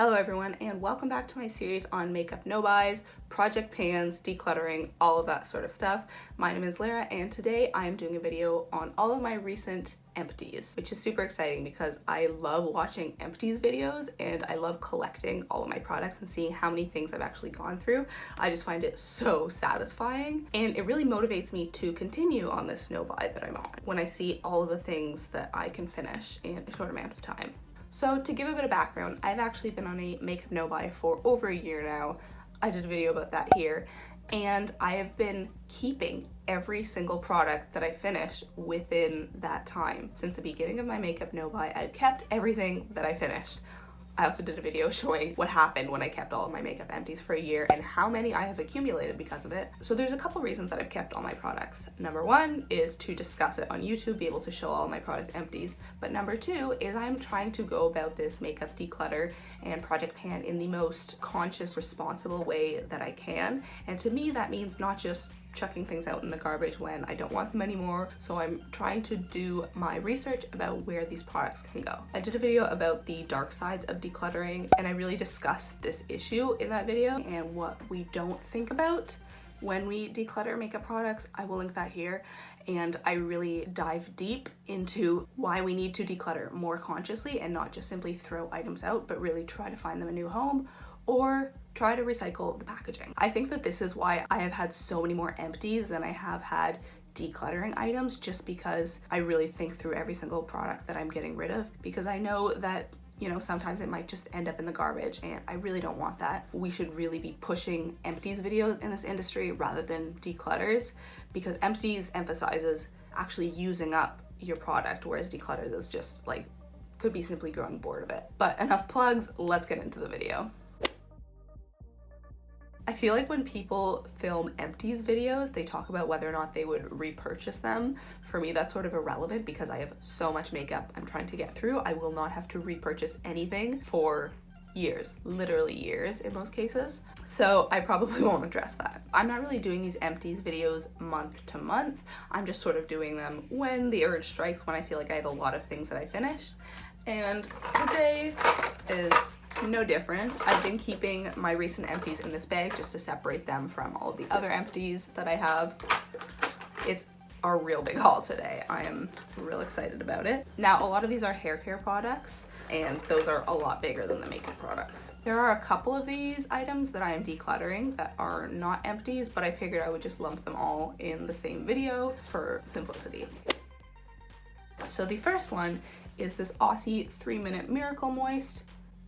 Hello everyone, and welcome back to my series on makeup no buys, project pans, decluttering, all of that sort of stuff. My name is Lara, and today I am doing a video on all of my recent empties, which is super exciting because I love watching empties videos and I love collecting all of my products and seeing how many things I've actually gone through. I just find it so satisfying, and it really motivates me to continue on this no buy that I'm on when I see all of the things that I can finish in a short amount of time. So to give a bit of background, I've actually been on a makeup no buy for over a year now. I did a video about that here, and I have been keeping every single product that I finished within that time. Since the beginning of my makeup no buy, I've kept everything that I finished. I also did a video showing what happened when I kept all of my makeup empties for a year and how many I have accumulated because of it. So there's a couple reasons that I've kept all my products. Number one is to discuss it on YouTube, be able to show all my product empties. But number two is I'm trying to go about this makeup declutter and project pan in the most conscious, responsible way that I can. And to me, that means not just chucking things out in the garbage when I don't want them anymore. So I'm trying to do my research about where these products can go. I did a video about the dark sides of decluttering, and I really discussed this issue in that video and what we don't think about when we declutter makeup products. I will link that here, and I really dive deep into why we need to declutter more consciously and not just simply throw items out, but really try to find them a new home or try to recycle the packaging. I think that this is why I have had so many more empties than I have had decluttering items, just because I really think through every single product that I'm getting rid of, because I know that, you know, sometimes it might just end up in the garbage, and I really don't want that. We should really be pushing empties videos in this industry rather than declutters, because empties emphasizes actually using up your product, whereas declutters is just like, could be simply growing bored of it. But enough plugs, let's get into the video. I feel like when people film empties videos, they talk about whether or not they would repurchase them. For me, that's sort of irrelevant because I have so much makeup I'm trying to get through. I will not have to repurchase anything for years, literally years in most cases. So I probably won't address that. I'm not really doing these empties videos month to month. I'm just sort of doing them when the urge strikes, when I feel like I have a lot of things that I finished. And today is no different. I've been keeping my recent empties in this bag just to separate them from all of the other empties that I have. It's a real big haul today. I am real excited about it. Now, a lot of these are hair care products, and those are a lot bigger than the makeup products. There are a couple of these items that I am decluttering that are not empties, but I figured I would just lump them all in the same video for simplicity. So the first one is this Aussie 3-Minute Miracle Moist.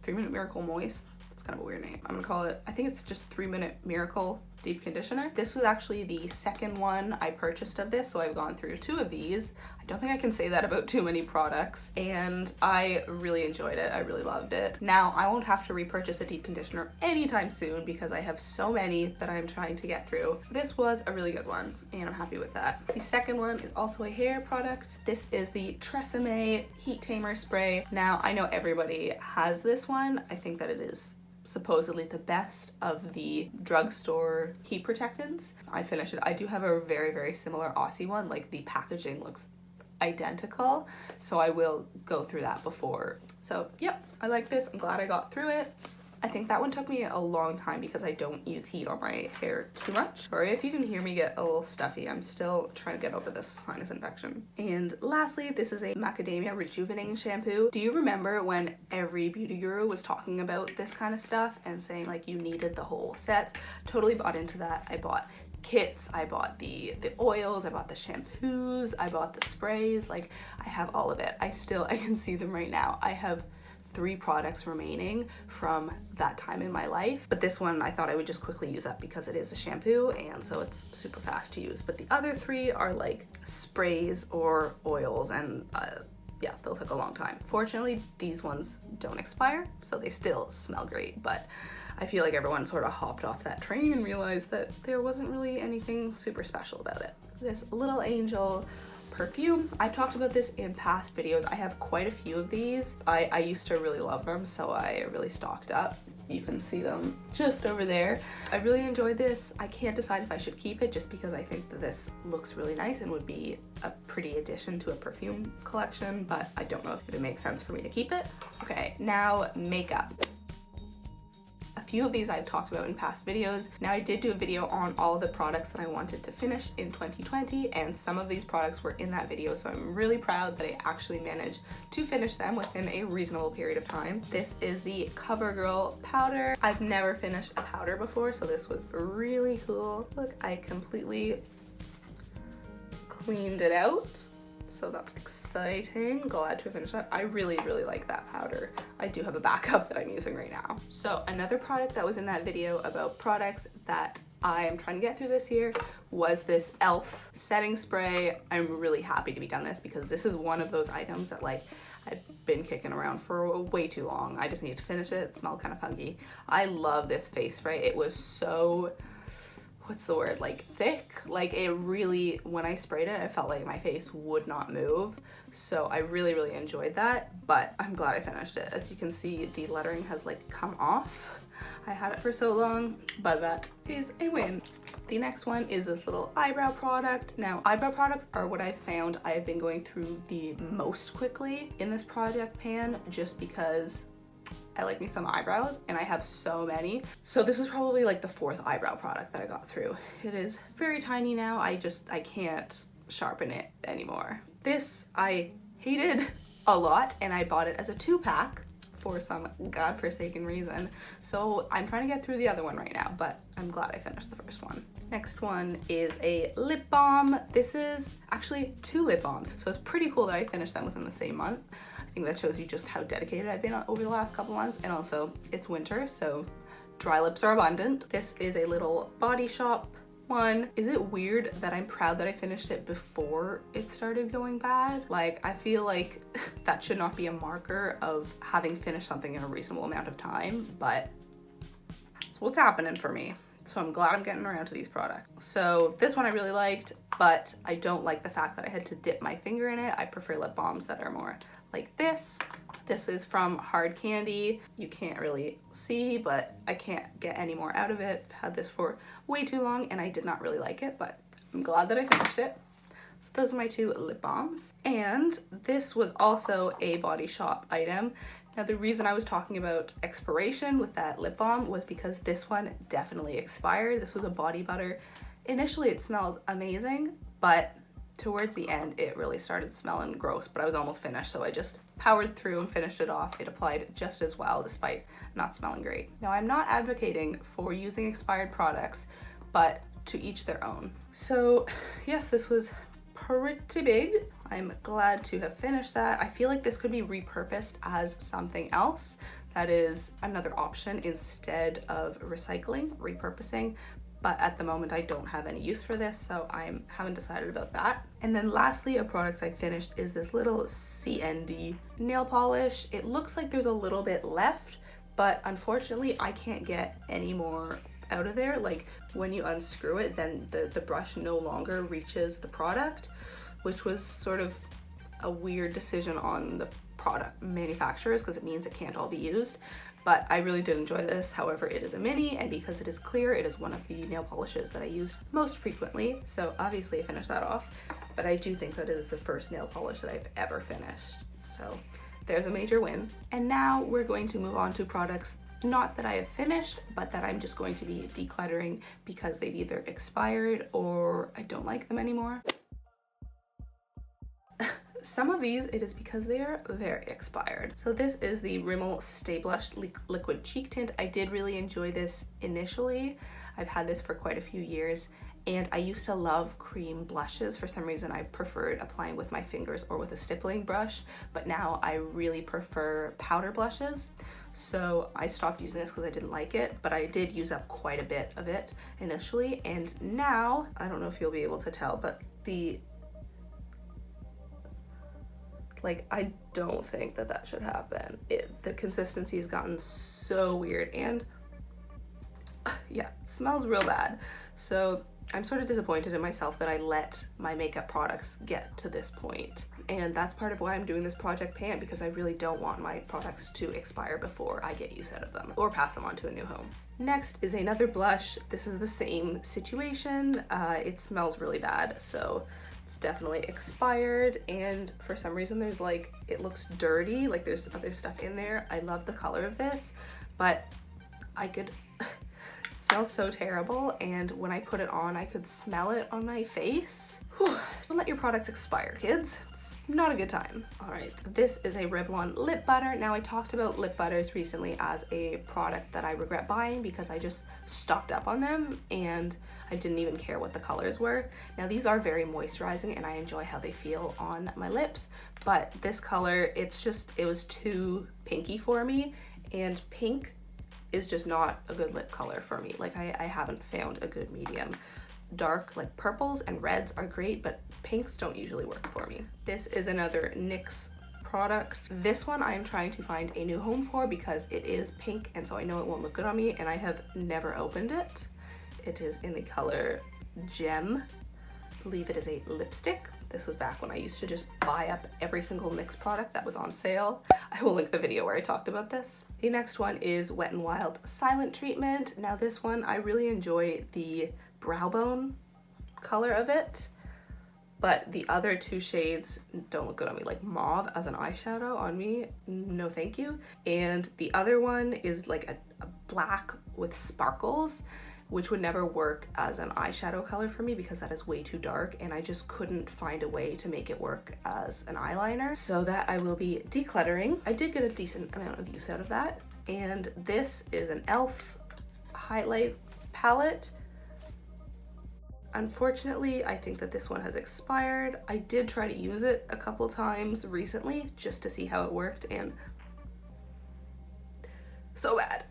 3-Minute Miracle Moist, that's kind of a weird name. I'm gonna call it, I think it's just 3-Minute Miracle Deep Conditioner. This was actually the second one I purchased of this, so I've gone through 2 of these. I don't think I can say that about too many products, and I really enjoyed it. I really loved it. Now, I won't have to repurchase a deep conditioner anytime soon because I have so many that I'm trying to get through. This was a really good one, and I'm happy with that. The second one is also a hair product. This is the Tresemme Heat Tamer Spray. Now, I know everybody has this one. I think that it is supposedly the best of the drugstore heat protectants. I finished it. I do have a very, very similar Aussie one. Like, the packaging looks identical, so I will go through that before. So yep, I like this. I'm glad I got through it. I think that one took me a long time because I don't use heat on my hair too much. Sorry if you can hear me get a little stuffy. I'm still trying to get over this sinus infection. And lastly, this is a macadamia rejuvenating shampoo. Do you remember when every beauty guru was talking about this kind of stuff and saying like you needed the whole sets? Totally bought into that. I bought kits, I bought the oils, I bought the shampoos, I bought the sprays. Like, I have all of it. I can see them right now. I have 3 products remaining from that time in my life, but this one I thought I would just quickly use up because it is a shampoo, and so it's super fast to use. But the other 3 are like sprays or oils, and yeah, they'll take a long time. Fortunately, these ones don't expire, so they still smell great, but I feel like everyone sort of hopped off that train and realized that there wasn't really anything super special about it. This Little Angel perfume, I've talked about this in past videos. I have quite a few of these. I used to really love them, so I really stocked up. You can see them just over there. I really enjoyed this. I can't decide if I should keep it just because I think that this looks really nice and would be a pretty addition to a perfume collection, but I don't know if it makes sense for me to keep it. Okay, now makeup. few of these I've talked about in past videos. Now, I did do a video on all of the products that I wanted to finish in 2020, and some of these products were in that video, so I'm really proud that I actually managed to finish them within a reasonable period of time. This is the CoverGirl powder. I've never finished a powder before, so this was really cool. Look, I completely cleaned it out. So that's exciting. Glad to finish that. I really like that powder. I do have a backup that I'm using right now. So another product that was in that video about products that I am trying to get through this year was this e.l.f. setting spray. I'm really happy to be done this because this is one of those items that like I've been kicking around for way too long. I just need to finish it. It smelled kind of funky. I love this face spray. It was so, what's the word, like thick. Like it really, when I sprayed it, I felt like my face would not move. So I really enjoyed that, but I'm glad I finished it. As you can see, the lettering has like come off. I had it for so long, but that is a win. The next one is this little eyebrow product. Now, eyebrow products are what I found I have been going through the most quickly in this project pan, just because I like me some eyebrows and I have so many. So this is probably like the 4th eyebrow product that I got through. It is very tiny now. I can't sharpen it anymore. This I hated a lot and I bought it as a 2-pack for some godforsaken reason. So I'm trying to get through the other one right now, but I'm glad I finished the first one. Next one is a lip balm. This is actually 2 lip balms. So it's pretty cool that I finished them within the same month. I think that shows you just how dedicated I've been over the last couple months, and also it's winter, so dry lips are abundant. This is a little Body Shop one. Is it weird that I'm proud that I finished it before it started going bad? Like, I feel like that should not be a marker of having finished something in a reasonable amount of time, but that's what's happening for me. So I'm glad I'm getting around to these products. So this one I really liked, but I don't like the fact that I had to dip my finger in it. I prefer lip balms that are more like this. This is from Hard Candy. You can't really see, but I can't get any more out of it. I've had this for way too long and I did not really like it, but I'm glad that I finished it. So those are my 2 lip balms. And this was also a Body Shop item. Now, the reason I was talking about expiration with that lip balm was because this one definitely expired. This was a body butter. Initially, it smelled amazing, but towards the end, it really started smelling gross, but I was almost finished, so I just powered through and finished it off. It applied just as well, despite not smelling great. Now, I'm not advocating for using expired products, but to each their own. So, yes, this was pretty big. I'm glad to have finished that. I feel like this could be repurposed as something else. That is another option instead of recycling, repurposing. But at the moment I don't have any use for this, so I haven't decided about that. And then lastly, a product I finished is this little CND nail polish. It looks like there's a little bit left, but unfortunately I can't get any more out of there. Like when you unscrew it, then the brush no longer reaches the product, which was sort of a weird decision on the product manufacturers because it means it can't all be used. But I really did enjoy this. However, it is a mini, and because it is clear, it is one of the nail polishes that I use most frequently. So obviously I finished that off, but I do think that it is the first nail polish that I've ever finished. So there's a major win. And now we're going to move on to products not that I have finished, but that I'm just going to be decluttering because they've either expired or I don't like them anymore. Some of these, it is because they are very expired. So this is the Rimmel Stay Blushed Liquid Cheek Tint. I did really enjoy this initially. I've had this for quite a few years, and I used to love cream blushes. For some reason, I preferred applying with my fingers or with a stippling brush, but now I really prefer powder blushes. So I stopped using this because I didn't like it, but I did use up quite a bit of it initially, and now, I don't know if you'll be able to tell, but I don't think that should happen. The consistency has gotten so weird, and yeah, it smells real bad. So I'm sort of disappointed in myself that I let my makeup products get to this point. And that's part of why I'm doing this project pan, because I really don't want my products to expire before I get use out of them or pass them on to a new home. Next is another blush. This is the same situation. It smells really bad, so it's definitely expired, and for some reason there's it looks dirty, like there's other stuff in there. I love the color of this, but I could, it smells so terrible, and when I put it on, I could smell it on my face. Whew. Don't let your products expire, kids. It's not a good time. All right, this is a Revlon lip butter. Now, I talked about lip butters recently as a product that I regret buying because I just stocked up on them and I didn't even care what the colors were. Now, these are very moisturizing and I enjoy how they feel on my lips, but this color, it was too pinky for me, and pink is just not a good lip color for me. Like, I haven't found a good medium. Dark, like purples and reds are great, but pinks don't usually work for me. This is another NYX product. This one I'm trying to find a new home for because it is pink, and so I know it won't look good on me, and I have never opened it. It is in the color Gem. I believe it is a lipstick. This was back when I used to just buy up every single NYX product that was on sale. I will link the video where I talked about this. The next one is Wet n Wild Silent Treatment. Now, this one, I really enjoy the brow bone color of it, but the other two shades don't look good on me. Like mauve as an eyeshadow on me, no thank you. And the other one is like a black with sparkles, which would never work as an eyeshadow color for me because that is way too dark, and I just couldn't find a way to make it work as an eyeliner. So that I will be decluttering. I did get a decent amount of use out of that. And this is an e.l.f. highlight palette. Unfortunately, I think that this one has expired. I did try to use it a couple times recently just to see how it worked, and so bad.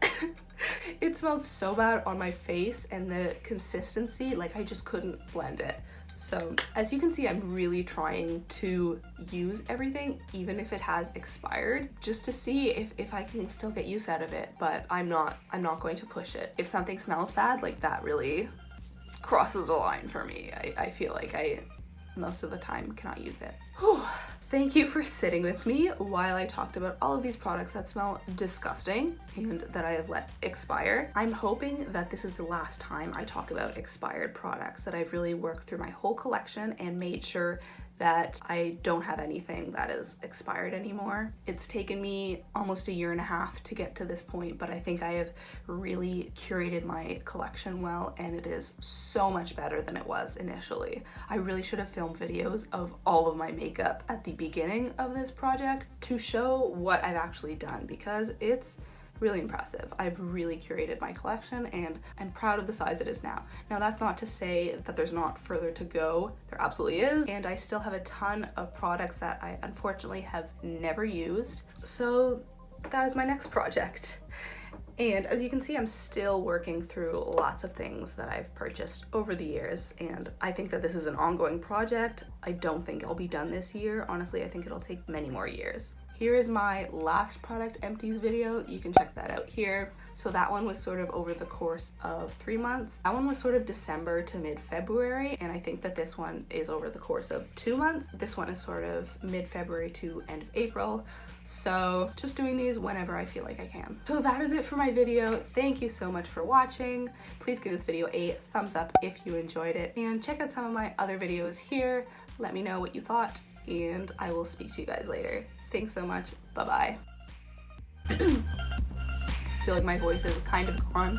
It smelled so bad on my face, and the consistency, like, I just couldn't blend it. So as you can see, I'm really trying to use everything, even if it has expired, just to see if I can still get use out of it, but I'm not going to push it. If something smells bad, like, that really crosses a line for me. I feel like I most of the time cannot use it. Whew. Thank you for sitting with me while I talked about all of these products that smell disgusting and that I have let expire. I'm hoping that this is the last time I talk about expired products, that I've really worked through my whole collection and made sure that I don't have anything that is expired anymore. It's taken me almost a year and a half to get to this point, but I think I have really curated my collection well, and it is so much better than it was initially. I really should have filmed videos of all of my makeup at the beginning of this project to show what I've actually done, because it's really impressive. I've really curated my collection and I'm proud of the size it is now. Now, that's not to say that there's not further to go. There absolutely is, and I still have a ton of products that I unfortunately have never used. So that is my next project. And as you can see, I'm still working through lots of things that I've purchased over the years, and I think that this is an ongoing project. I don't think I'll be done this year. Honestly, I think it'll take many more years. Here is my last product empties video. You can check that out here. So that one was sort of over the course of 3 months. That one was sort of December to mid-February, and I think that this one is over the course of 2 months. This one is sort of mid-February to end of April. So just doing these whenever I feel like I can. So that is it for my video. Thank you so much for watching. Please give this video a thumbs up if you enjoyed it, and check out some of my other videos here. Let me know what you thought, and I will speak to you guys later. Thanks so much. Bye-bye. I feel like my voice is kind of gone.